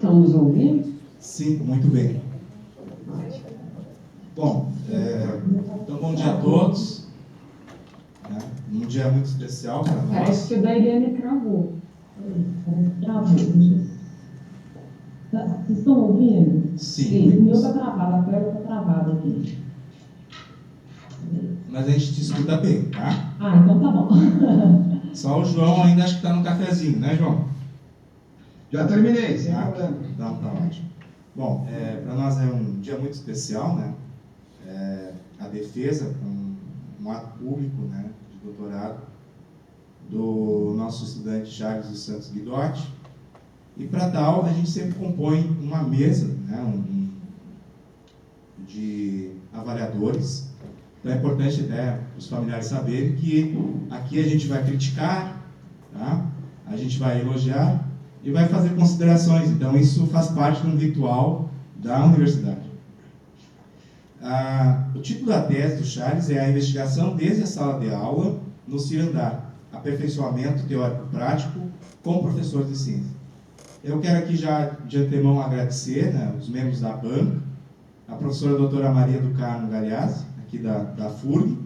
estão nos ouvindo? Sim, muito bem. Bom, então bom dia a todos. Um dia muito especial para nós. Parece que o da Eliane travou. Parece que travou. Vocês estão ouvindo? Sim. O meu está travado, a tela está travada aqui. Mas a gente te escuta bem, tá? Ah, então tá bom. Só o João ainda acho que está no cafezinho, né, João? Já terminei, sem problema. Então tá ótimo. Bom, para nós é um dia muito especial, né? A defesa, um ato público, né, de doutorado do nosso estudante Charles dos Santos Guidotti. E para tal, a gente sempre compõe uma mesa, né, de avaliadores. Então é importante até os familiares saberem que aqui a gente vai criticar, tá? A gente vai elogiar e vai fazer considerações. Então isso faz parte de um ritual da universidade. O título da tese do Charles é A Investigação desde a Sala de Aula no Cirandar, Aperfeiçoamento Teórico-Prático com Professores de Ciência. Eu quero aqui já de antemão agradecer, né, os membros da banca, a professora doutora Maria do Carmo Galeazzi, aqui da FURG,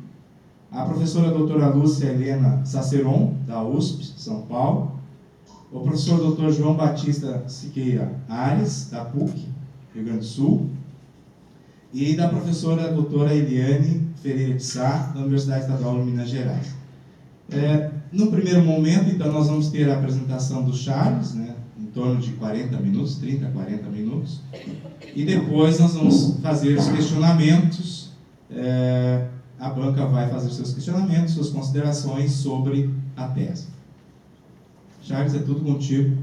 a professora doutora Lúcia Helena Saceron, da USP, São Paulo, o professor doutor João Batista Siqueira Ares, da PUC, Rio Grande do Sul, e da professora doutora Eliane Ferreira de Sá, da Universidade Estadual de Minas Gerais. No primeiro momento, então, nós vamos ter a apresentação do Charles, né, em torno de 40 minutos, 30 a 40 minutos, e depois nós vamos fazer os questionamentos. A banca vai fazer seus questionamentos, suas considerações sobre a tese. Charles, é tudo contigo.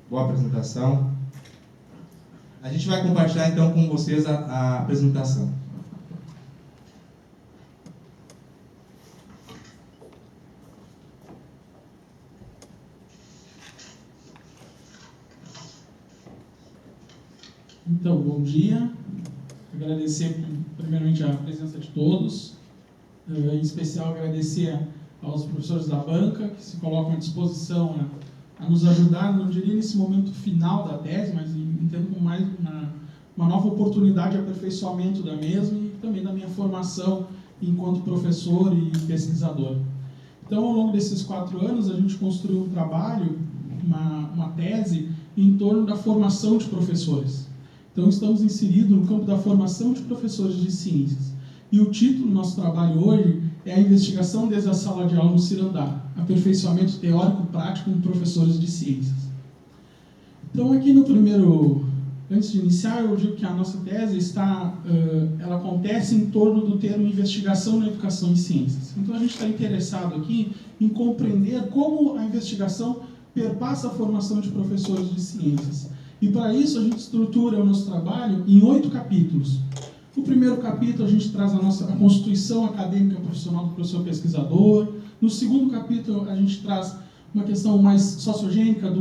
Boa apresentação. A gente vai compartilhar então com vocês a apresentação. Então, bom dia. Agradecer primeiramente a presença de todos. Em especial agradecer aos professores da banca que se colocam à disposição a nos ajudar, não diria nesse momento final da tese, mas entendo como mais uma nova oportunidade de aperfeiçoamento da mesma e também da minha formação enquanto professor e pesquisador. Então, ao longo desses 4 anos, a gente construiu um trabalho, uma tese, em torno da formação de professores. Então, estamos inseridos no campo da formação de professores de ciências. E o título do nosso trabalho hoje é A Investigação desde a Sala de Aula no Cirandar, Aperfeiçoamento Teórico-Prático com Professores de Ciências. Então, aqui no primeiro, antes de iniciar, eu digo que a nossa tese ela acontece em torno do termo investigação na educação em ciências. Então, a gente está interessado aqui em compreender como a investigação perpassa a formação de professores de ciências. E para isso a gente estrutura o nosso trabalho em 8 capítulos. No primeiro capítulo a gente traz a constituição acadêmica profissional do professor pesquisador. No segundo capítulo a gente traz uma questão mais sociogênica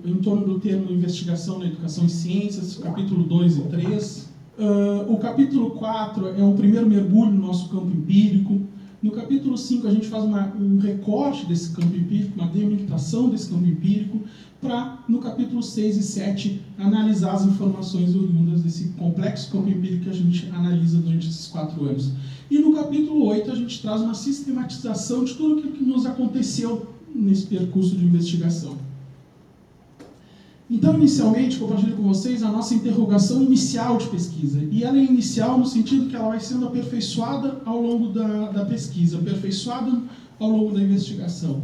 em torno do termo investigação na educação em ciências, capítulo 2 e 3. O capítulo 4 é um primeiro mergulho no nosso campo empírico. No capítulo 5 a gente faz um recorte desse campo empírico, uma delimitação desse campo empírico, para, no capítulo 6 e 7, analisar as informações oriundas desse complexo campo empírico que a gente analisa durante esses 4 anos. E no capítulo 8 a gente traz uma sistematização de tudo aquilo que nos aconteceu nesse percurso de investigação. Então, inicialmente, compartilho com vocês a nossa interrogação inicial de pesquisa. E ela é inicial no sentido que ela vai sendo aperfeiçoada ao longo da pesquisa, aperfeiçoada ao longo da investigação.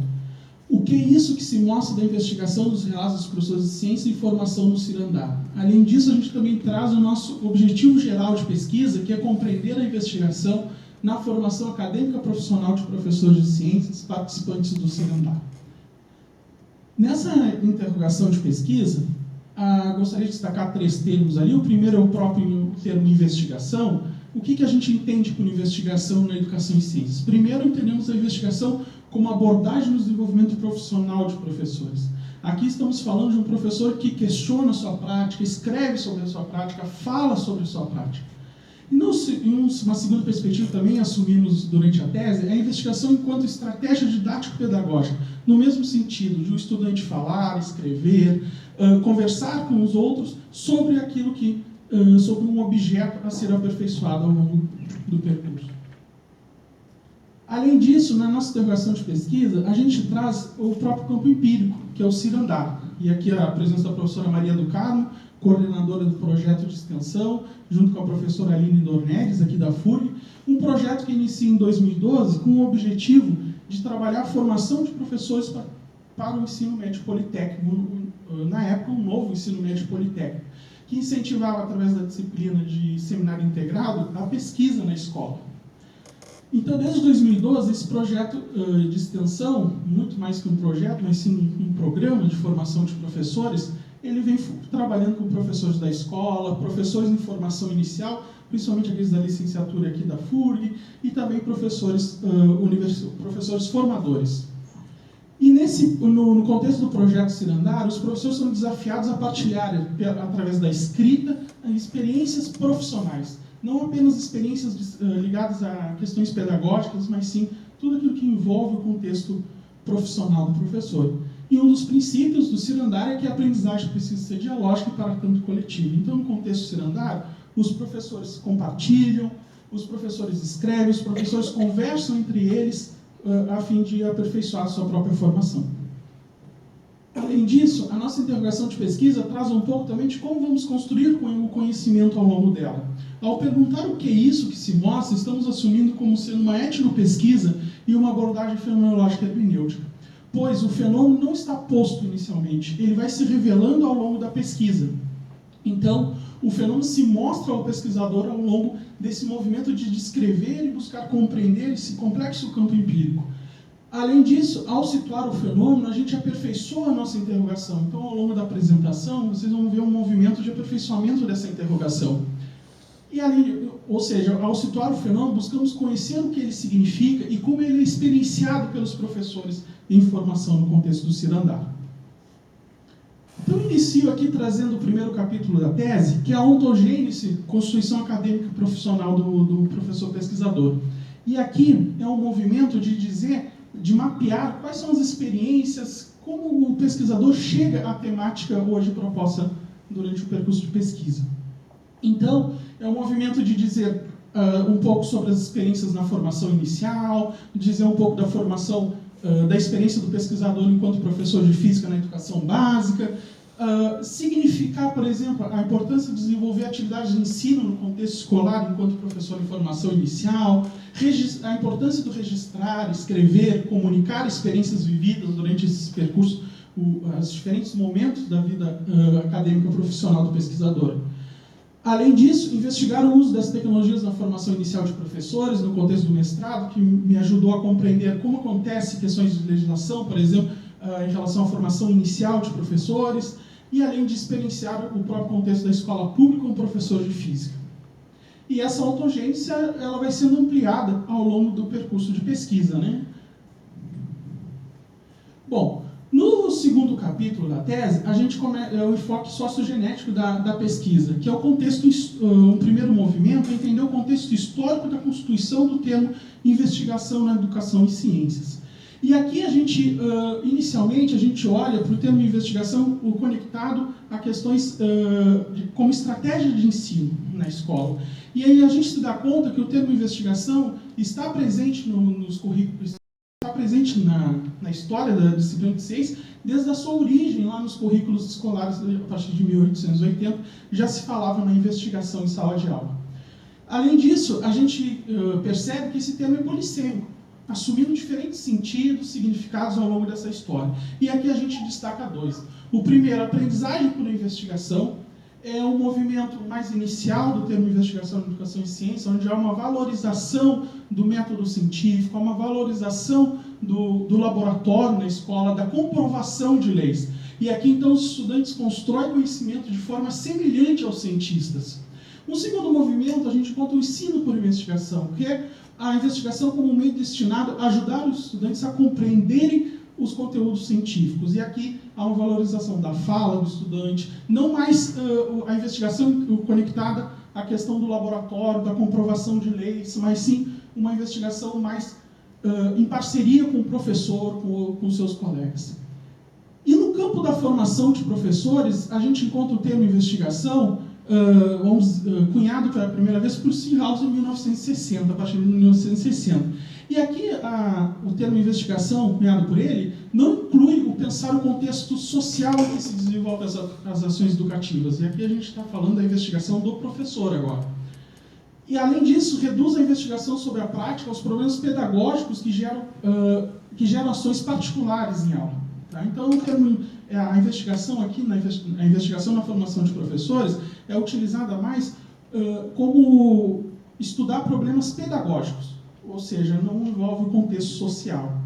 O que é isso que se mostra da investigação dos relatos dos professores de ciência e formação no Cirandar? Além disso, a gente também traz o nosso objetivo geral de pesquisa, que é compreender a investigação na formação acadêmica profissional de professores de ciências participantes do Cirandar. Nessa interrogação de pesquisa, gostaria de destacar 3 termos ali. O primeiro é o próprio termo investigação. O que a gente entende por investigação na educação em ciências? Primeiro, entendemos a investigação como abordagem no desenvolvimento profissional de professores. Aqui estamos falando de um professor que questiona a sua prática, escreve sobre a sua prática, fala sobre a sua prática. E uma segunda perspectiva também assumimos durante a tese é a investigação enquanto estratégia didático-pedagógica, no mesmo sentido de o estudante falar, escrever, conversar com os outros sobre aquilo que, sobre um objeto a ser aperfeiçoado ao longo do percurso. Além disso, na nossa interrogação de pesquisa, a gente traz o próprio campo empírico, que é o cirandar. E aqui a presença da professora Maria do Carmo, coordenadora do projeto de extensão, junto com a professora Aline Dornelles, aqui da FURG, um projeto que inicia em 2012 com o objetivo de trabalhar a formação de professores para o ensino médio politécnico, na época um novo ensino médio politécnico, que incentivava, através da disciplina de seminário integrado, a pesquisa na escola. Então, desde 2012, esse projeto de extensão, muito mais que um projeto, mas sim um programa de formação de professores, ele vem trabalhando com professores da escola, professores em formação inicial, principalmente aqueles da licenciatura aqui da FURG, e também professores formadores. E no contexto do projeto Cirandar, os professores são desafiados a partilhar, através da escrita, experiências profissionais. Não apenas experiências ligadas a questões pedagógicas, mas sim tudo aquilo que envolve o contexto profissional do professor. E um dos princípios do Cirandar é que a aprendizagem precisa ser dialógica e, para tanto, coletiva. Então, no contexto Cirandar, os professores compartilham, os professores escrevem, os professores conversam entre eles a fim de aperfeiçoar a sua própria formação. Além disso, a nossa interrogação de pesquisa traz um pouco também de como vamos construir o conhecimento ao longo dela. Ao perguntar o que é isso que se mostra, estamos assumindo como sendo uma etnopesquisa e uma abordagem fenomenológica hermenêutica, pois o fenômeno não está posto inicialmente, ele vai se revelando ao longo da pesquisa. Então, o fenômeno se mostra ao pesquisador ao longo desse movimento de descrever e buscar compreender esse complexo campo empírico. Além disso, ao situar o fenômeno, a gente aperfeiçoa a nossa interrogação. Então, ao longo da apresentação, vocês vão ver um movimento de aperfeiçoamento dessa interrogação. E ali, ou seja, ao situar o fenômeno, buscamos conhecer o que ele significa e como ele é experienciado pelos professores em formação no contexto do Cirandar. Então, eu inicio aqui trazendo o primeiro capítulo da tese, que é a ontogênese, constituição acadêmica e profissional do professor pesquisador. E aqui é um movimento de mapear quais são as experiências, como o pesquisador chega à temática hoje proposta durante o percurso de pesquisa. Então, é um movimento de dizer um pouco sobre as experiências na formação inicial, dizer um pouco da formação, da experiência do pesquisador enquanto professor de física na educação básica, significar, por exemplo, a importância de desenvolver atividades de ensino no contexto escolar enquanto professor em formação inicial, a importância do registrar, escrever, comunicar experiências vividas durante esses percursos, os diferentes momentos da vida acadêmica profissional do pesquisador. Além disso, investigar o uso das tecnologias na formação inicial de professores, no contexto do mestrado, que me ajudou a compreender como acontece questões de legislação, por exemplo, em relação à formação inicial de professores, e além de experienciar o próprio contexto da escola pública como professor de física. E essa ontogênese, ela vai sendo ampliada ao longo do percurso de pesquisa, né? Bom, no segundo capítulo da tese, a gente é o enfoque sociogenético da pesquisa, que é o contexto, um primeiro movimento, é entender o contexto histórico da constituição do termo investigação na educação e ciências. E aqui a gente, inicialmente, a gente olha para o termo investigação conectado a questões como estratégia de ensino na escola. E aí a gente se dá conta que o termo investigação está presente nos currículos, está presente na história da disciplina de ciências, desde a sua origem, lá nos currículos escolares, a partir de 1880, já se falava na investigação em sala de aula. Além disso, a gente percebe que esse termo é polissêmico, assumindo diferentes sentidos, significados ao longo dessa história. E aqui a gente destaca dois. O primeiro, a aprendizagem por investigação, é um movimento mais inicial do termo investigação na educação e ciência, onde há uma valorização do método científico, há uma valorização do laboratório na escola, da comprovação de leis. E aqui, então, os estudantes constroem conhecimento de forma semelhante aos cientistas. Um segundo movimento, a gente encontra o ensino por investigação, que é a investigação como um meio destinado a ajudar os estudantes a compreenderem os conteúdos científicos. E aqui há uma valorização da fala do estudante, não mais a investigação conectada a questão do laboratório, da comprovação de leis, mas sim uma investigação mais em parceria com o professor, com seus colegas. E no campo da formação de professores, a gente encontra o termo investigação, cunhado pela primeira vez por Searhouse em 1960, a partir de 1960. E aqui o termo investigação, cunhado por ele, não inclui o pensar o contexto social em que se desenvolvem as ações educativas. E aqui a gente está falando da investigação do professor agora. E, além disso, reduz a investigação sobre a prática aos problemas pedagógicos que geram ações particulares em aula. Tá? Então, a investigação aqui, a investigação na formação de professores, é utilizada mais como estudar problemas pedagógicos, ou seja, não envolve o contexto social.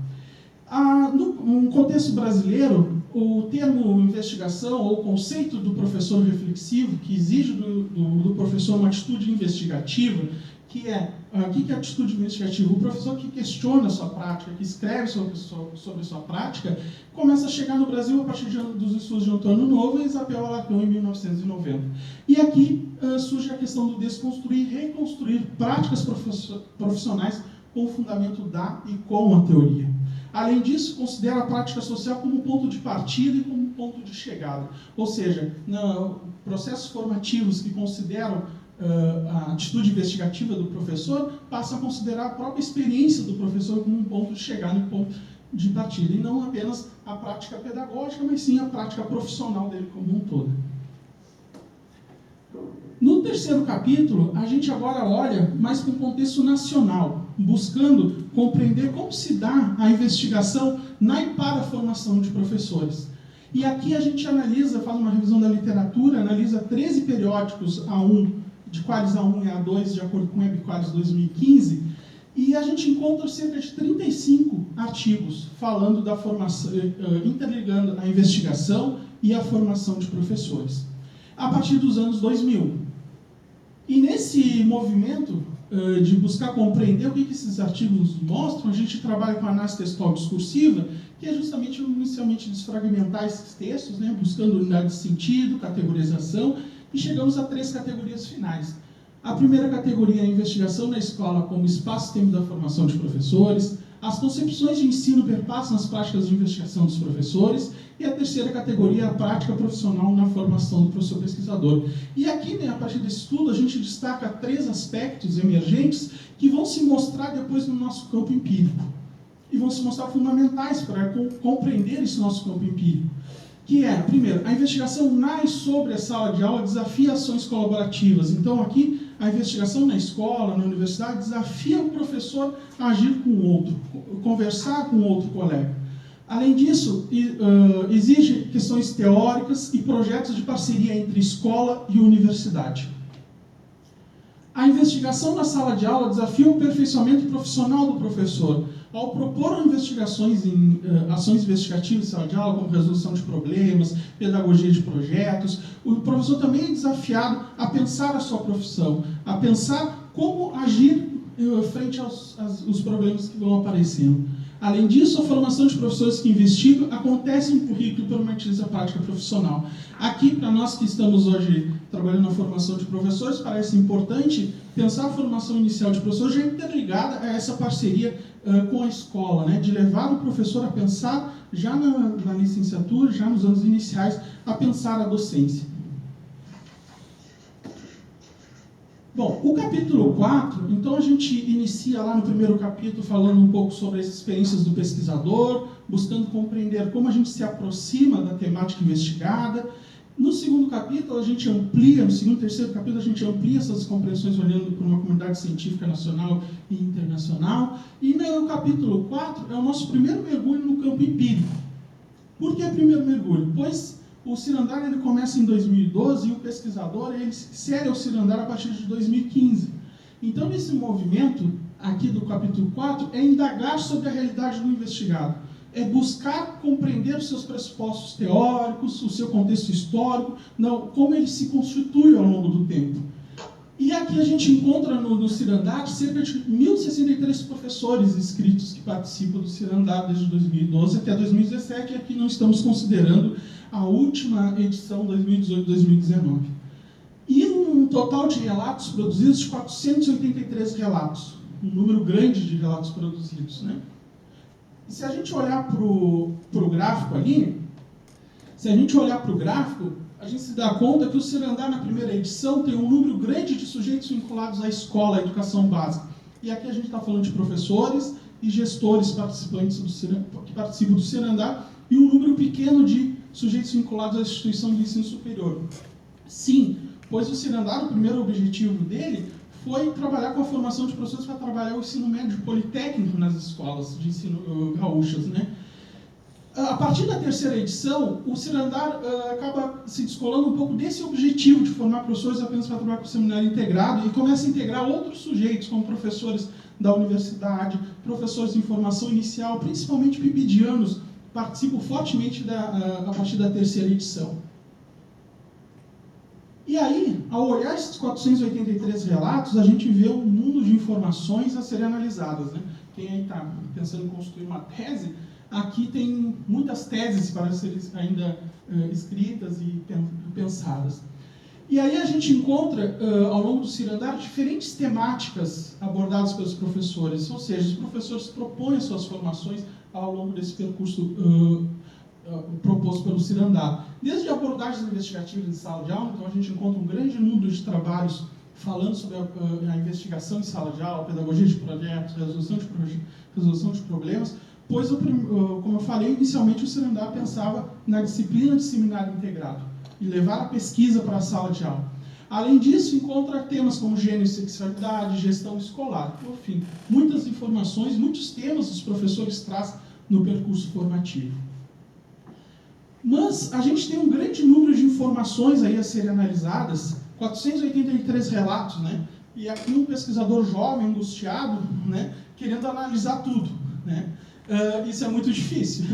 No contexto brasileiro, o termo investigação, ou o conceito do professor reflexivo, que exige do professor uma atitude investigativa, que é o que é atitude investigativa? O professor que questiona a sua prática, que escreve sobre sua prática, começa a chegar no Brasil a partir dos estudos de Antônio Novo e Isabel Alarcón em 1990. E aqui surge a questão do desconstruir e reconstruir práticas profissionais com o fundamento da e com a teoria. Além disso, considera a prática social como ponto de partida e como ponto de chegada. Ou seja, processos formativos que consideram a atitude investigativa do professor passam a considerar a própria experiência do professor como um ponto de chegada, um ponto de partida, e não apenas a prática pedagógica, mas sim a prática profissional dele como um todo. No terceiro capítulo, a gente agora olha mais para um contexto nacional, buscando compreender como se dá a investigação na e para a formação de professores. E aqui a gente analisa, faz uma revisão da literatura, analisa 13 periódicos A1, de Qualis A1 e A2, de acordo com o Web Qualis 2015, e a gente encontra cerca de 35 artigos falando da formação, interligando a investigação e a formação de professores, a partir dos anos 2000. E nesse movimento de buscar compreender o que esses artigos mostram, a gente trabalha com a análise textual discursiva, que é justamente inicialmente desfragmentar esses textos, né, buscando unidade de sentido, categorização, e chegamos a 3 categorias finais. A primeira categoria é a investigação na escola como espaço-tempo da formação de professores. As concepções de ensino perpassam as práticas de investigação dos professores. E a terceira categoria é a prática profissional na formação do professor pesquisador. E aqui, né, a partir desse estudo, a gente destaca 3 aspectos emergentes que vão se mostrar depois no nosso campo empírico. E vão se mostrar fundamentais para compreender esse nosso campo empírico. Que é, primeiro, a investigação na e sobre a sala de aula desafia ações colaborativas. Então, aqui, a investigação na escola, na universidade, desafia o professor a agir com o outro, conversar com o outro colega. Além disso, exige questões teóricas e projetos de parceria entre escola e universidade. A investigação na sala de aula desafia o aperfeiçoamento profissional do professor. Ao propor investigações em ações investigativas em sala de aula, como resolução de problemas, pedagogia de projetos, o professor também é desafiado a pensar a sua profissão, a pensar como agir frente aos problemas que vão aparecendo. Além disso, a formação de professores que investigam acontece em currículo por utiliza a prática profissional. Aqui, para nós que estamos hoje trabalhando na formação de professores, parece importante pensar a formação inicial de professores já interligada a essa parceria com a escola, né? De levar o professor a pensar, já na licenciatura, já nos anos iniciais, a pensar a docência. Bom, o capítulo 4, então a gente inicia lá no primeiro capítulo falando um pouco sobre as experiências do pesquisador, buscando compreender como a gente se aproxima da temática investigada. No segundo capítulo, a gente amplia, no segundo e terceiro capítulo, a gente amplia essas compreensões olhando para uma comunidade científica nacional e internacional. E no capítulo 4 é o nosso primeiro mergulho no campo empírico. Por que primeiro mergulho? Pois o Cirandar ele começa em 2012 e o pesquisador ele segue ao Cirandar a partir de 2015. Então, nesse movimento aqui do capítulo 4 é indagar sobre a realidade do investigado. É buscar compreender os seus pressupostos teóricos, o seu contexto histórico, como ele se constitui ao longo do tempo. E aqui a gente encontra no Cirandar cerca de 1.063 professores inscritos que participam do Cirandar desde 2012 até 2017, e aqui não estamos considerando a última edição 2018-2019. E um um total de relatos produzidos de 483 relatos, um número grande de relatos produzidos, né? E se a gente olhar para o gráfico ali, a gente se dá conta que o Cirandar, na primeira edição, tem um número grande de sujeitos vinculados à escola, à educação básica. E aqui a gente está falando de professores e gestores participantes que participam do Cirandar, e um número pequeno de sujeitos vinculados à instituição de ensino superior. Sim, pois o Cirandar, o primeiro objetivo dele foi trabalhar com a formação de professores para trabalhar o ensino médio politécnico nas escolas de ensino gaúchas, né? A partir da terceira edição, o Cirandar acaba se descolando um pouco desse objetivo de formar professores apenas para trabalhar com o seminário integrado e começa a integrar outros sujeitos, como professores da universidade, professores de formação inicial, principalmente pipidianos, participam fortemente a partir da terceira edição. E aí, ao olhar esses 483 relatos, a gente vê um mundo de informações a serem analisadas, né? Quem aí está pensando em construir uma tese, aqui tem muitas teses para serem ainda escritas e pensadas. E aí a gente encontra, ao longo do Cirandar, diferentes temáticas abordadas pelos professores, ou seja, os professores propõem suas formações ao longo desse percurso proposto pelo Cirandar. Desde abordagens investigativas em sala de aula, então a gente encontra um grande número de trabalhos falando sobre a investigação em sala de aula, pedagogia de projetos, resolução de problemas, pois, como eu falei, inicialmente o Cirandar pensava na disciplina de seminário integrado e levar a pesquisa para a sala de aula. Além disso, encontra temas como gênero e sexualidade, gestão escolar, enfim, muitas informações, muitos temas os professores trazem no percurso formativo. Mas a gente tem um grande número de informações aí a serem analisadas, 483 relatos, né? E aqui um pesquisador jovem, angustiado, né? Querendo analisar tudo, né? Isso é muito difícil.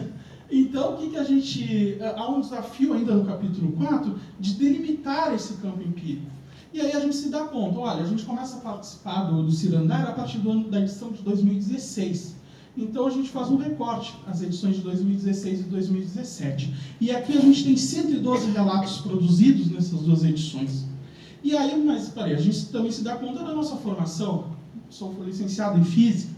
Então, o que a gente... Há um desafio ainda no capítulo 4 de delimitar esse campo empírico. E aí a gente se dá conta, olha, a gente começa a participar do Cirandar a partir da edição de 2016. Então a gente faz um recorte, as edições de 2016 e 2017. E aqui a gente tem 112 relatos produzidos nessas duas edições. E aí, a gente também se dá conta da nossa formação. Sou licenciado em Física,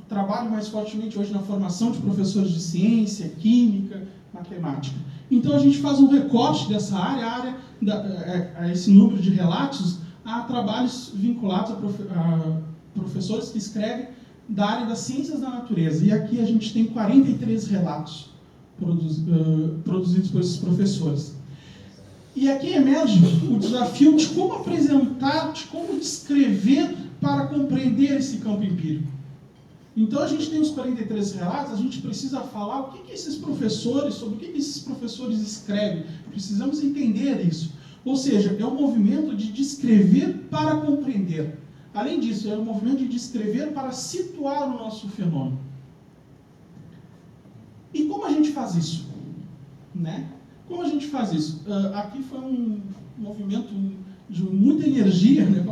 trabalho mais fortemente hoje na formação de professores de ciência, química, matemática. Então a gente faz um recorte dessa área a esse número de relatos, a trabalhos vinculados a professores que escrevem da área das ciências da natureza. E aqui a gente tem 43 relatos produzidos por esses professores. E aqui emerge o desafio de como apresentar, de como descrever para compreender esse campo empírico. Então a gente tem os 43 relatos, a gente precisa falar o que esses professores, sobre o que esses professores escrevem. Precisamos entender isso. Ou seja, é um movimento de descrever para compreender. Além disso, é um movimento de descrever para situar o nosso fenômeno. E como a gente faz isso? Né? Como a gente faz isso? Aqui foi um movimento de muita energia, né?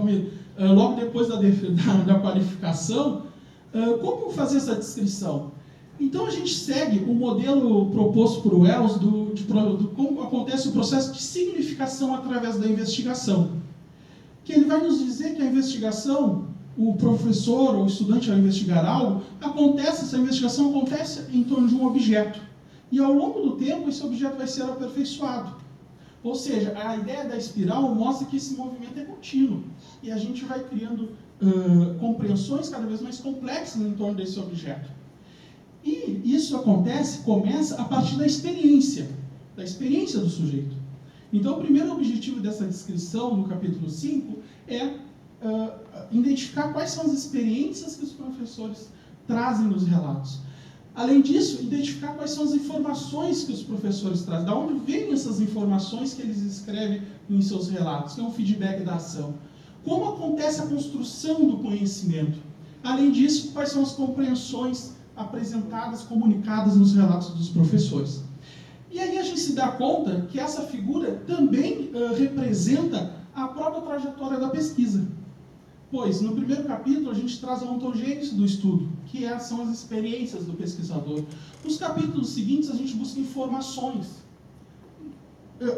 Logo depois da qualificação, como fazer essa descrição? Então a gente segue o modelo proposto por Wells de como acontece o processo de significação através da investigação. Que ele vai nos dizer que a investigação, o professor ou o estudante ao investigar algo, essa investigação acontece em torno de um objeto. E ao longo do tempo, esse objeto vai ser aperfeiçoado. Ou seja, a ideia da espiral mostra que esse movimento é contínuo. E a gente vai criando compreensões cada vez mais complexas em torno desse objeto. E isso começa a partir da experiência do sujeito. Então, o primeiro objetivo dessa descrição, no capítulo 5, é identificar quais são as experiências que os professores trazem nos relatos. Além disso, identificar quais são as informações que os professores trazem, de onde vêm essas informações que eles escrevem em seus relatos, que é um feedback da ação. Como acontece a construção do conhecimento? Além disso, quais são as compreensões apresentadas, comunicadas nos relatos dos professores? E aí a gente se dá conta que essa figura também representa a própria trajetória da pesquisa. Pois, no primeiro capítulo, a gente traz a ontogênese do estudo, que são as experiências do pesquisador. Nos capítulos seguintes, a gente busca informações.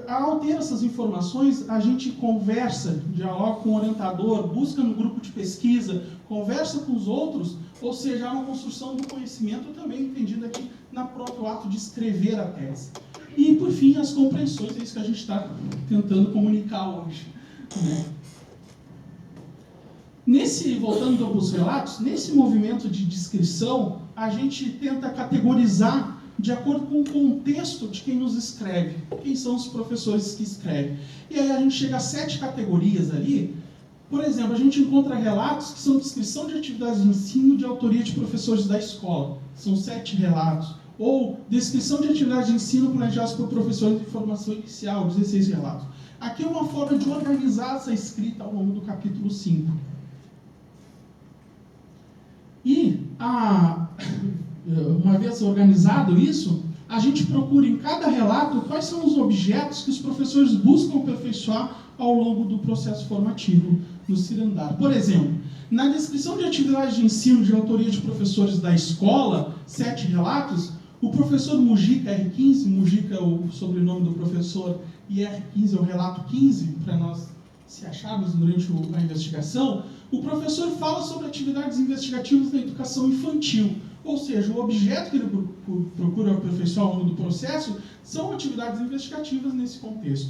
ao ter essas informações, a gente conversa, dialoga com o orientador, busca no grupo de pesquisa, conversa com os outros, ou seja, há uma construção do conhecimento também entendida aqui no próprio ato de escrever a tese. E, por fim, as compreensões, é isso que a gente está tentando comunicar hoje, né? Voltando para os relatos, nesse movimento de descrição, a gente tenta categorizar de acordo com o contexto de quem nos escreve, quem são os professores que escrevem. E aí a gente chega a 7 categorias ali. Por exemplo, a gente encontra relatos que são descrição de atividades de ensino de autoria de professores da escola. São 7 relatos. Ou descrição de atividades de ensino planejadas por professores de formação inicial, 16 relatos. Aqui é uma forma de organizar essa escrita ao longo do capítulo 5. E, uma vez organizado isso, a gente procura em cada relato quais são os objetos que os professores buscam aperfeiçoar ao longo do processo formativo no Cirandar. Por exemplo, na descrição de atividades de ensino de autoria de professores da escola, 7 relatos, o professor Mujica, R15, Mujica é o sobrenome do professor, e R15 é o relato 15, para nós se acharmos durante a investigação, o professor fala sobre atividades investigativas na educação infantil. Ou seja, o objeto que ele procura aperfeiçoar ao longo do processo são atividades investigativas nesse contexto.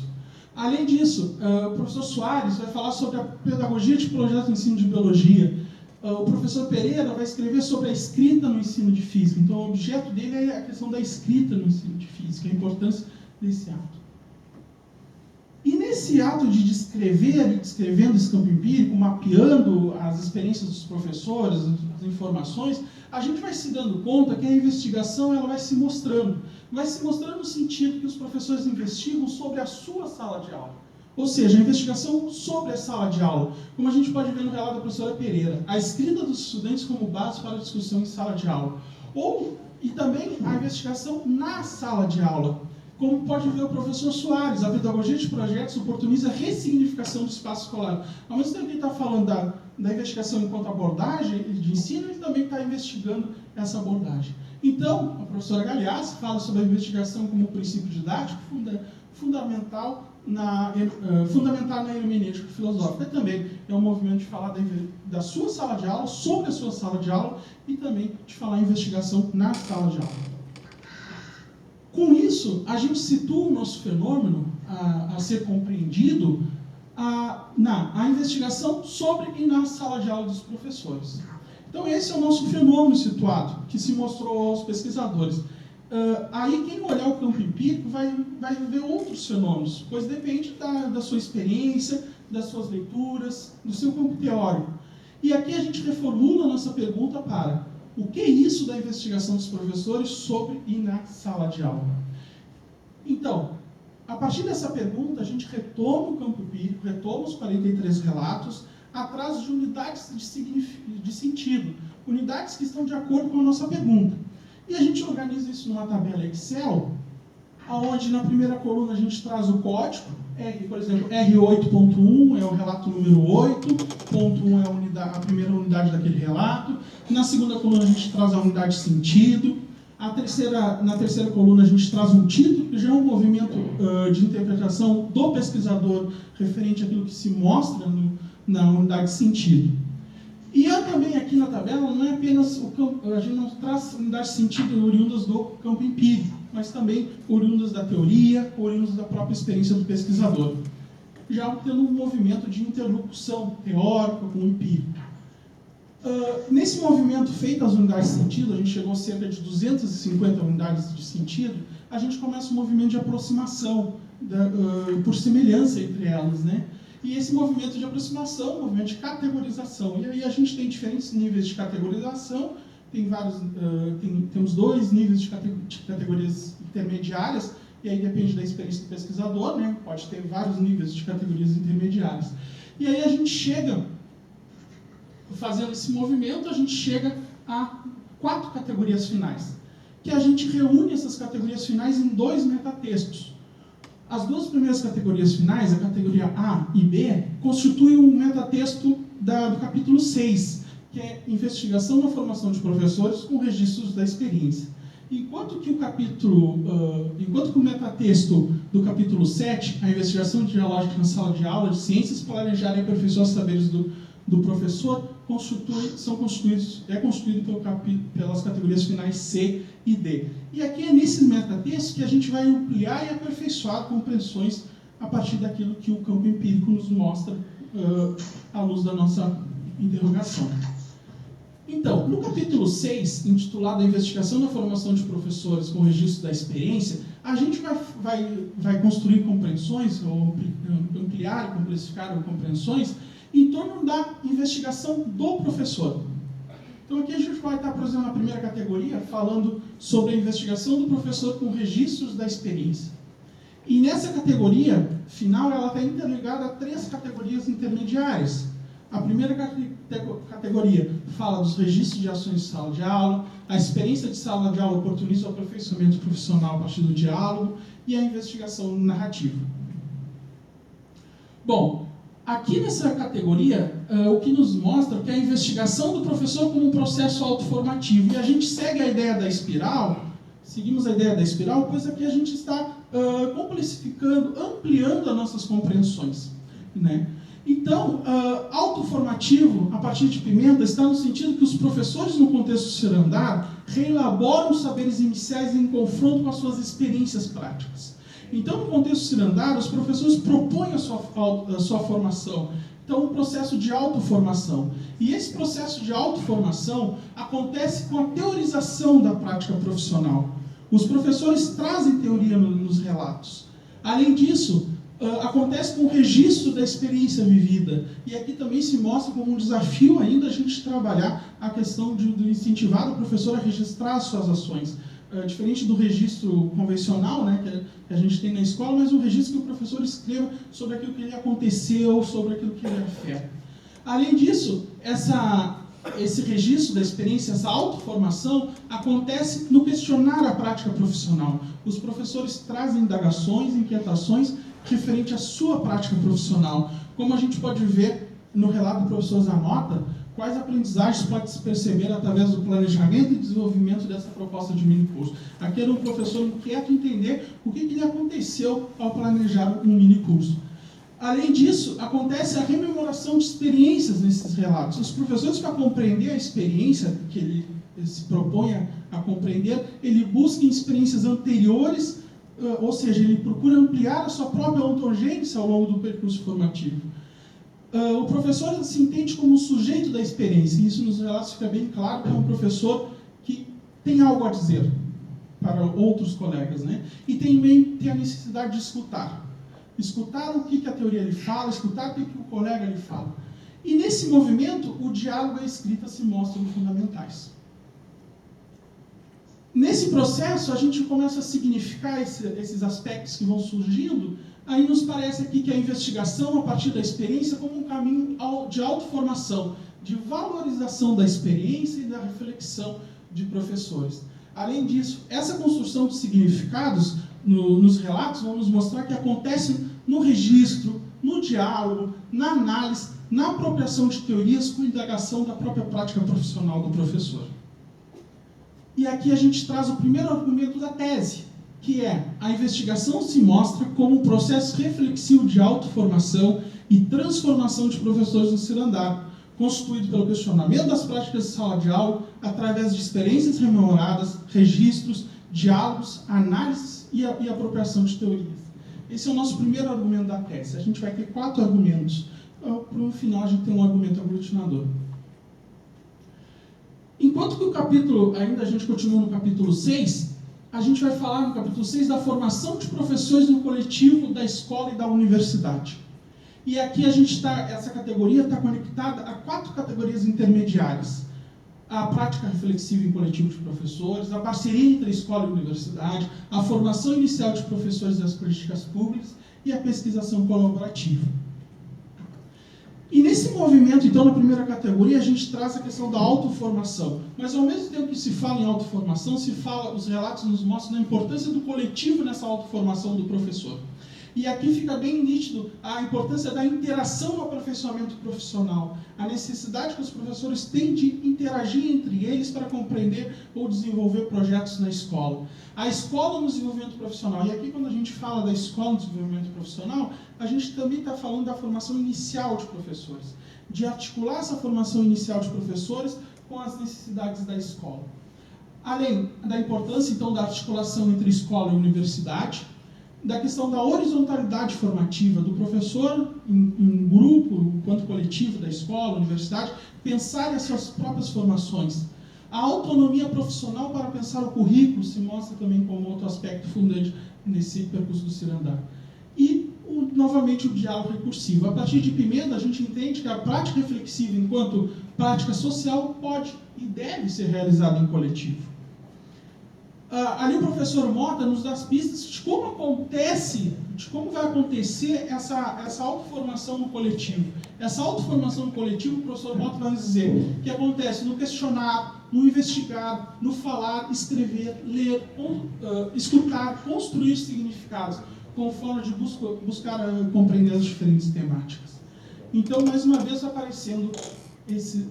Além disso, o professor Soares vai falar sobre a pedagogia de projetos de ensino de biologia. O professor Pereira vai escrever sobre a escrita no ensino de física. Então, o objeto dele é a questão da escrita no ensino de física, a importância desse ato. E nesse ato de descrever e descrevendo esse campo empírico, mapeando as experiências dos professores, as informações, a gente vai se dando conta que a investigação ela vai se mostrando no sentido que os professores investigam sobre a sua sala de aula. Ou seja, a investigação sobre a sala de aula, como a gente pode ver no relato da professora Pereira, a escrita dos estudantes como base para a discussão em sala de aula. E também a investigação na sala de aula. Como pode ver o professor Soares, a pedagogia de projetos oportuniza a ressignificação do espaço escolar. Ao mesmo tempo que ele está falando da investigação enquanto abordagem de ensino, ele também está investigando essa abordagem. Então, a professora Galeazzi fala sobre a investigação como princípio didático fundamental na hermenêutica filosófica. Também é um movimento de falar da sua sala de aula, sobre a sua sala de aula, e também de falar em investigação na sala de aula. Com isso, a gente situa o nosso fenômeno a ser compreendido na investigação sobre e na sala de aula dos professores. Então, esse é o nosso fenômeno situado, que se mostrou aos pesquisadores. Aí, quem olhar o campo empírico vai ver outros fenômenos, pois depende da sua experiência, das suas leituras, do seu campo teórico. E aqui a gente reformula a nossa pergunta para: o que é isso da investigação dos professores sobre e na sala de aula? Então, a partir dessa pergunta, a gente retoma o campo empírico, retoma os 43 relatos, atrás de unidades de sentido, unidades que estão de acordo com a nossa pergunta. E a gente organiza isso numa tabela Excel, onde na primeira coluna a gente traz o código, por exemplo, R8.1 é o relato número 8, ponto 1 é a primeira unidade daquele relato, na segunda coluna a gente traz a unidade de sentido, na terceira coluna a gente traz um título, que já é um movimento de interpretação do pesquisador referente àquilo que se mostra na unidade de sentido. E também aqui na tabela não é apenas a gente não traz unidades de sentido oriundas do campo empírico, mas também oriundas da teoria, oriundas da própria experiência do pesquisador, já tendo um movimento de interlocução teórica com o empírico. Nesse movimento feito as unidades de sentido, a gente chegou a cerca de 250 unidades de sentido, a gente começa um movimento de aproximação, por semelhança entre elas, né? E esse movimento de aproximação, movimento de categorização. E aí a gente tem diferentes níveis de categorização, temos 2 níveis de categorias intermediárias, e aí depende da experiência do pesquisador, né? Pode ter vários níveis de categorias intermediárias. E aí a gente chega, fazendo esse movimento, a gente chega a 4 categorias finais, que a gente reúne essas categorias finais em 2 metatextos. As 2 primeiras categorias finais, a categoria A e B, constituem um metatexto do capítulo 6, que é investigação na formação de professores com registros da experiência. Enquanto que o metatexto do capítulo 7, a investigação dialógica na sala de aula de ciências, planejar e aperfeiçoar os saberes do professor, é constituído pelas categorias finais C e D. E aqui é nesse metatexto que a gente vai ampliar e aperfeiçoar compreensões a partir daquilo que o campo empírico nos mostra à luz da nossa interrogação. Então, no capítulo 6, intitulado A Investigação da Formação de Professores com Registro da Experiência, a gente vai construir compreensões, ou ampliar e complexificar compreensões, em torno da investigação do professor. Então, aqui a gente vai estar, por exemplo, na primeira categoria, falando sobre a investigação do professor com registros da experiência. E nessa categoria final, ela está interligada a 3 categorias intermediárias. A primeira categoria fala dos registros de ações de sala de aula, a experiência de sala de aula oportuniza o aperfeiçoamento profissional a partir do diálogo e a investigação narrativa. Bom, aqui nessa categoria, o que nos mostra que é a investigação do professor como um processo autoformativo. E a gente segue a ideia da espiral, seguimos a ideia da espiral, pois aqui a gente está complexificando, ampliando as nossas compreensões, né? Então, autoformativo, a partir de Pimenta, está no sentido que os professores, no contexto cirandar, reelaboram os saberes iniciais em confronto com as suas experiências práticas. Então, no contexto cirandar, os professores propõem a sua formação. Então, um processo de autoformação. E esse processo de autoformação acontece com a teorização da prática profissional. Os professores trazem teoria nos relatos. Além disso, acontece com o registro da experiência vivida. E aqui também se mostra como um desafio ainda a gente trabalhar a questão de incentivar o professor a registrar as suas ações. Diferente do registro convencional, né, que a gente tem na escola, mas um registro que o professor escreva sobre aquilo que lhe aconteceu, sobre aquilo que lhe afeta. Além disso, esse registro da experiência, essa autoformação, acontece no questionar a prática profissional. Os professores trazem indagações, inquietações referente à sua prática profissional. Como a gente pode ver no relato do professor Zanota, quais aprendizagens pode-se perceber através do planejamento e desenvolvimento dessa proposta de mini-curso. Aqui era um professor inquieto entender o que lhe aconteceu ao planejar um mini-curso. Além disso, acontece a rememoração de experiências nesses relatos. Os professores, para compreender a experiência que ele se propõe a compreender, ele busca em experiências anteriores, ou seja, ele procura ampliar a sua própria ontogênese ao longo do percurso formativo. O professor se entende como o sujeito da experiência, e isso nos relatos fica bem claro que é um professor que tem algo a dizer para outros colegas, né? E também tem a necessidade de escutar. Escutar o que a teoria lhe fala, escutar o que o colega lhe fala. E nesse movimento, o diálogo e a escrita se mostram fundamentais. Nesse processo, a gente começa a significar esses aspectos que vão surgindo. Aí nos parece aqui que a investigação, a partir da experiência, como um caminho de autoformação, de valorização da experiência e da reflexão de professores. Além disso, essa construção de significados nos relatos vão nos mostrar que acontece no registro, no diálogo, na análise, na apropriação de teorias com indagação da própria prática profissional do professor. E aqui a gente traz o primeiro argumento da tese, que é a investigação se mostra como um processo reflexivo de autoformação e transformação de professores no cirandar, constituído pelo questionamento das práticas de sala de aula através de experiências rememoradas, registros, diálogos, análises e apropriação de teorias. Esse é o nosso primeiro argumento da tese. A gente vai ter 4 argumentos. No final, a gente tem um argumento aglutinador. Enquanto que o capítulo, ainda a gente continua no capítulo 6, a gente vai falar no capítulo 6 da formação de professores no coletivo da escola e da universidade. E aqui essa categoria está conectada a 4 categorias intermediárias. A prática reflexiva em coletivo de professores, a parceria entre a escola e a universidade, a formação inicial de professores das políticas públicas e a pesquisação colaborativa. E nesse movimento, então, na primeira categoria, a gente traz a questão da autoformação. Mas, ao mesmo tempo que se fala em autoformação, os relatos nos mostram a importância do coletivo nessa autoformação do professor. E aqui fica bem nítido a importância da interação no aperfeiçoamento profissional, a necessidade que os professores têm de interagir entre eles para compreender ou desenvolver projetos na escola. A escola no desenvolvimento profissional, e aqui quando a gente fala da escola no desenvolvimento profissional, a gente também está falando da formação inicial de professores, de articular essa formação inicial de professores com as necessidades da escola. Além da importância, então, da articulação entre escola e universidade, da questão da horizontalidade formativa do professor em grupo, enquanto coletivo da escola, universidade, pensar as suas próprias formações. A autonomia profissional para pensar o currículo se mostra também como outro aspecto fundante nesse percurso do Cirandar. E, novamente, o diálogo recursivo. A partir de Pimenta, a gente entende que a prática reflexiva, enquanto prática social, pode e deve ser realizada em coletivo. Ali o professor Mota nos dá as pistas de como acontece, de como vai acontecer essa autoformação no coletivo. Essa autoformação no coletivo, o professor Mota vai nos dizer que acontece no questionar, no investigar, no falar, escrever, ler, escutar, construir significados, com forma de buscar compreender as diferentes temáticas. Então, mais uma vez, aparecendo esse...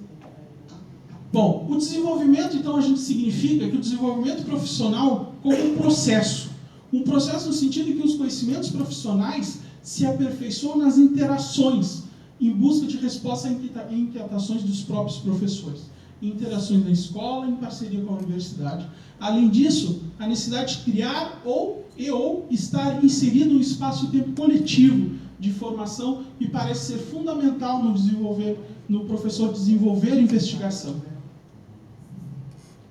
Bom, o desenvolvimento, então, a gente significa que o desenvolvimento profissional como um processo no sentido de que os conhecimentos profissionais se aperfeiçoam nas interações, em busca de resposta a inquietações dos próprios professores, em interações na escola, em parceria com a universidade. Além disso, a necessidade de criar ou estar inserido em um espaço-tempo coletivo de formação me parece ser fundamental no professor desenvolver investigação.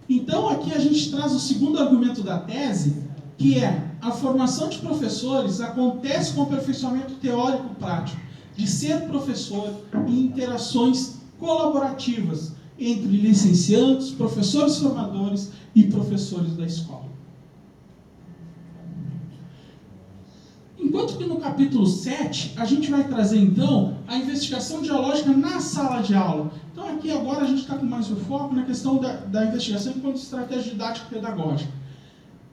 Então, aqui a gente traz o segundo argumento da tese, que é a formação de professores acontece com o aperfeiçoamento teórico-prático, de ser professor em interações colaborativas entre licenciados, professores formadores e professores da escola. Enquanto que no capítulo 7, a gente vai trazer, então, a investigação dialógica na sala de aula. Então, aqui agora a gente está com mais o foco na questão da investigação enquanto estratégia didática pedagógica.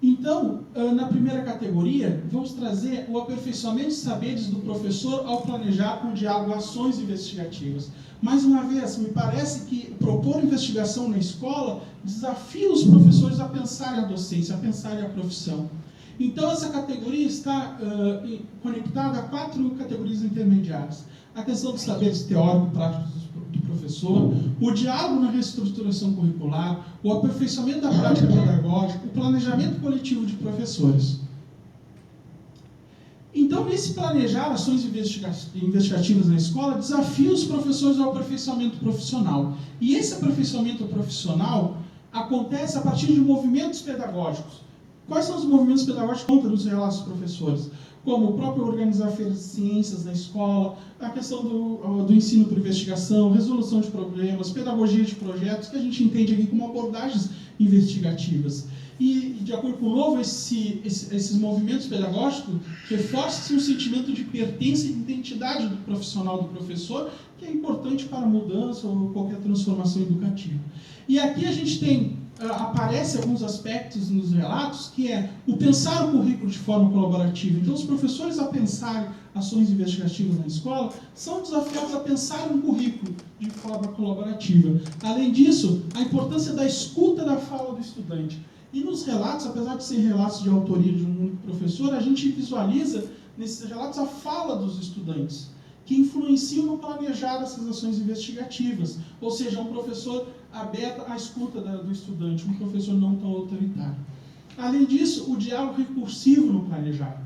Então, na primeira categoria, vamos trazer o aperfeiçoamento de saberes do professor ao planejar com diálogo ações investigativas. Mais uma vez, me parece que propor investigação na escola desafia os professores a pensarem a docência, a pensarem a profissão. Então, essa categoria está conectada a 4 categorias intermediárias. A questão dos saberes teórico-práticos do professor, o diálogo na reestruturação curricular, o aperfeiçoamento da prática pedagógica, o planejamento coletivo de professores. Então, nesse planejar ações investigativas na escola, desafia os professores ao aperfeiçoamento profissional. E esse aperfeiçoamento profissional acontece a partir de movimentos pedagógicos. Quais são os movimentos pedagógicos contra os relatos dos professores? Como o próprio organizar feiras de ciências na escola, a questão do ensino por investigação, resolução de problemas, pedagogia de projetos, que a gente entende aqui como abordagens investigativas. E, de acordo com o Novo, esses movimentos pedagógicos reforçam o sentimento de pertença e identidade do profissional, do professor, que é importante para a mudança ou qualquer transformação educativa. E aqui a gente tem... aparece alguns aspectos nos relatos, que é o pensar o currículo de forma colaborativa. Então, os professores, a pensarem ações investigativas na escola, são desafiados a pensar um currículo de forma colaborativa. Além disso, a importância da escuta da fala do estudante. E nos relatos, apesar de serem relatos de autoria de um único professor, a gente visualiza nesses relatos a fala dos estudantes, que influenciam no planejar essas ações investigativas. Ou seja, um professor aberto à escuta do estudante, um professor não tão autoritário. Além disso, o diálogo recursivo no planejar,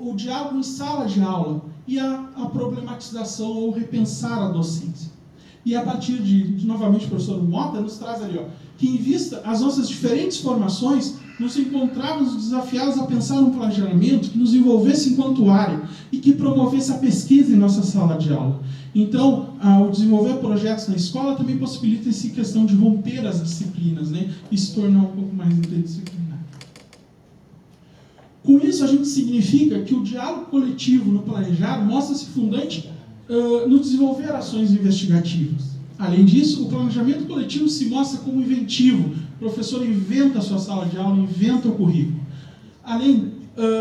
o diálogo em sala de aula e a problematização ou repensar a docência. E a partir novamente, o professor Mota nos traz ali, que em vista as nossas diferentes formações, nos encontrávamos desafiados a pensar um planejamento que nos envolvesse enquanto área e que promovesse a pesquisa em nossa sala de aula. Então, o desenvolver projetos na escola também possibilita essa questão de romper as disciplinas, né, e se tornar um pouco mais interdisciplinar. Com isso, a gente significa que o diálogo coletivo no planejar mostra-se fundante no desenvolver ações investigativas. Além disso, o planejamento coletivo se mostra como inventivo. O professor inventa a sua sala de aula, inventa o currículo. Além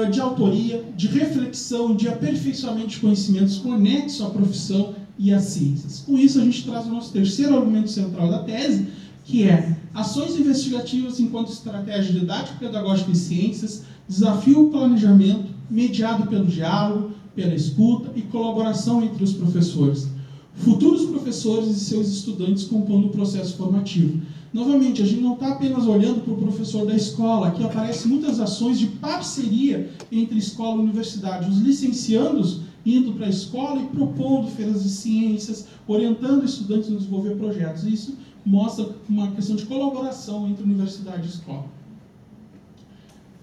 de autoria, de reflexão, de aperfeiçoamento de conhecimentos conexo à profissão e às ciências. Com isso, a gente traz o nosso terceiro argumento central da tese, que é ações investigativas enquanto estratégia didática, pedagógica e ciências, desafio o planejamento, mediado pelo diálogo, pela escuta e colaboração entre os professores. Futuros professores e seus estudantes compondo o processo formativo. Novamente, a gente não está apenas olhando para o professor da escola, aqui aparecem muitas ações de parceria entre escola e universidade. Os licenciandos indo para a escola e propondo feiras de ciências, orientando estudantes a desenvolver projetos. Isso mostra uma questão de colaboração entre universidade e escola.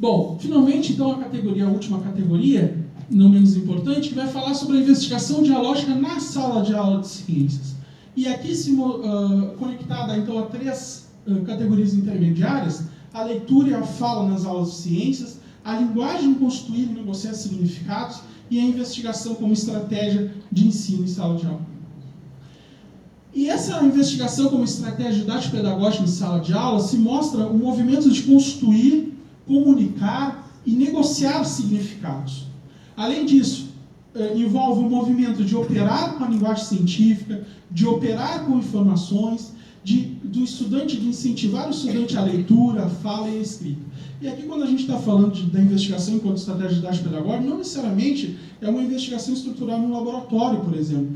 Bom, finalmente, então, a última categoria, não menos importante, que vai falar sobre a investigação dialógica na sala de aula de ciências. E aqui, conectada então a três categorias intermediárias, a leitura e a fala nas aulas de ciências, a linguagem construir e negociar significados e a investigação como estratégia de ensino em sala de aula. E essa investigação como estratégia didática pedagógica em sala de aula se mostra um movimento de construir, comunicar e negociar significados. Além disso, envolve um movimento de operar com a linguagem científica, de operar com informações, do estudante, de incentivar o estudante à leitura, à fala e à escrita. E aqui, quando a gente está falando da investigação enquanto estratégia didática pedagógica, não necessariamente é uma investigação estruturada no laboratório, por exemplo.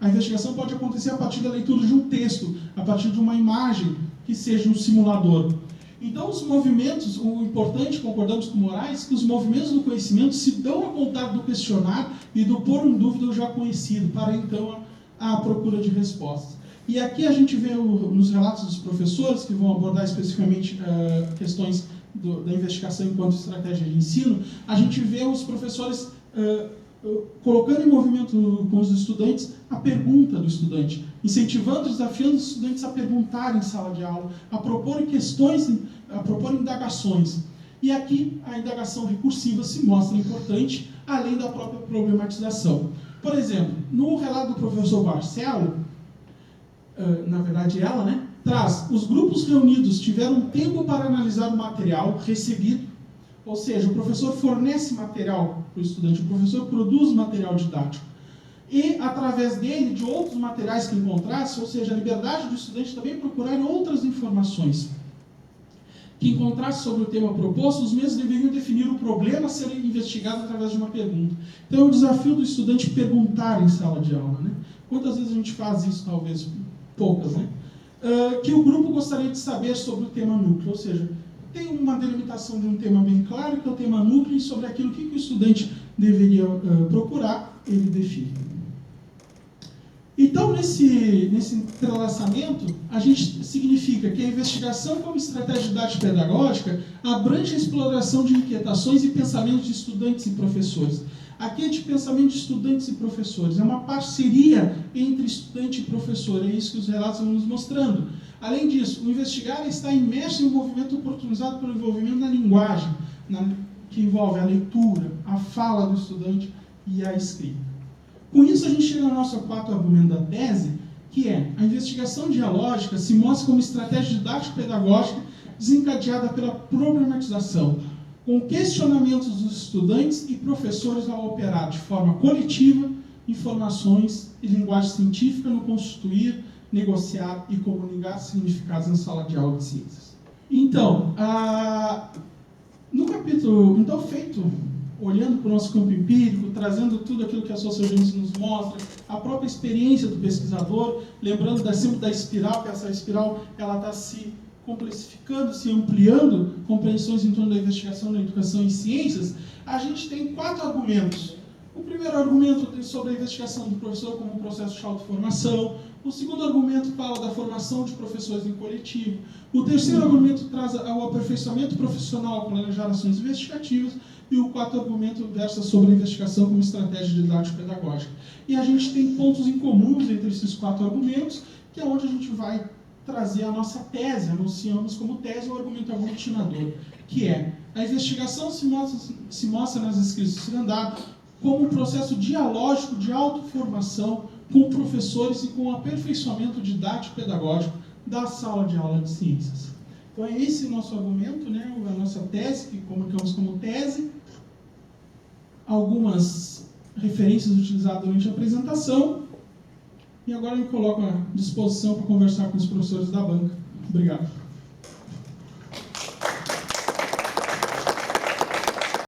A investigação pode acontecer a partir da leitura de um texto, a partir de uma imagem que seja um simulador. Então, os movimentos, o importante, concordamos com Moraes, que os movimentos do conhecimento se dão a contar do questionar e do pôr em dúvida o já conhecido, para então a procura de respostas. E aqui a gente vê nos relatos dos professores, que vão abordar especificamente questões da investigação enquanto estratégia de ensino, a gente vê os professores colocando em movimento com os estudantes a pergunta do estudante, incentivando, desafiando os estudantes a perguntar em sala de aula, a proporem questões, a proporem indagações. E aqui a indagação recursiva se mostra importante, além da própria problematização. Por exemplo, no relato do professor Marcelo, na verdade ela, né, traz: os grupos reunidos tiveram tempo para analisar o material recebido, ou seja, o professor fornece material para o estudante, o professor produz material didático. E, através dele, de outros materiais que encontrasse, ou seja, a liberdade do estudante também procurar outras informações que encontrasse sobre o tema proposto, os mesmos deveriam definir o problema a ser investigado através de uma pergunta. Então, é o desafio do estudante perguntar em sala de aula, né? Quantas vezes a gente faz isso, talvez? Poucas, né? Que o grupo gostaria de saber sobre o tema núcleo, ou seja, tem uma delimitação de um tema bem claro, que é o tema núcleo, e sobre aquilo que o estudante deveria procurar, ele define. Então, nesse entrelaçamento, a gente significa que a investigação como estratégia didática pedagógica abrange a exploração de inquietações e pensamentos de estudantes e professores. Aqui é de pensamento de estudantes e professores, é uma parceria entre estudante e professor, é isso que os relatos vão nos mostrando. Além disso, o investigar está imerso em um movimento oportunizado pelo envolvimento na linguagem, que envolve a leitura, a fala do estudante e a escrita. Com isso, a gente chega ao nosso quarto argumento da tese, que é: a investigação dialógica se mostra como estratégia didático-pedagógica desencadeada pela problematização, com questionamentos dos estudantes e professores ao operar de forma coletiva informações e linguagem científica no constituir, negociar e comunicar significados na sala de aula de ciências. Então, no capítulo, então, feito, olhando para o nosso campo empírico, trazendo tudo aquilo que a sociogênese nos mostra, a própria experiência do pesquisador, lembrando sempre da espiral, que essa espiral ela está se complexificando, se ampliando, compreensões em torno da investigação na educação e ciências, a gente tem 4 argumentos. O primeiro argumento é sobre a investigação do professor como um processo de autoformação. O segundo argumento fala da formação de professores em coletivo. O terceiro argumento traz o aperfeiçoamento profissional ao planejar ações investigativas. E o quarto argumento versa sobre a investigação como estratégia didático-pedagógica. E a gente tem pontos em comuns entre esses 4 argumentos, que é onde a gente vai trazer a nossa tese, anunciamos como tese o argumento aglutinador, que é: a investigação se mostra nas escritas de Cirandar como um processo dialógico de autoformação com professores e com o aperfeiçoamento didático-pedagógico da sala de aula de ciências. Então é esse o nosso argumento, né, a nossa tese, que colocamos como tese. algumas referências utilizadas durante a apresentação. E agora eu me coloco à disposição para conversar com os professores da banca. Obrigado.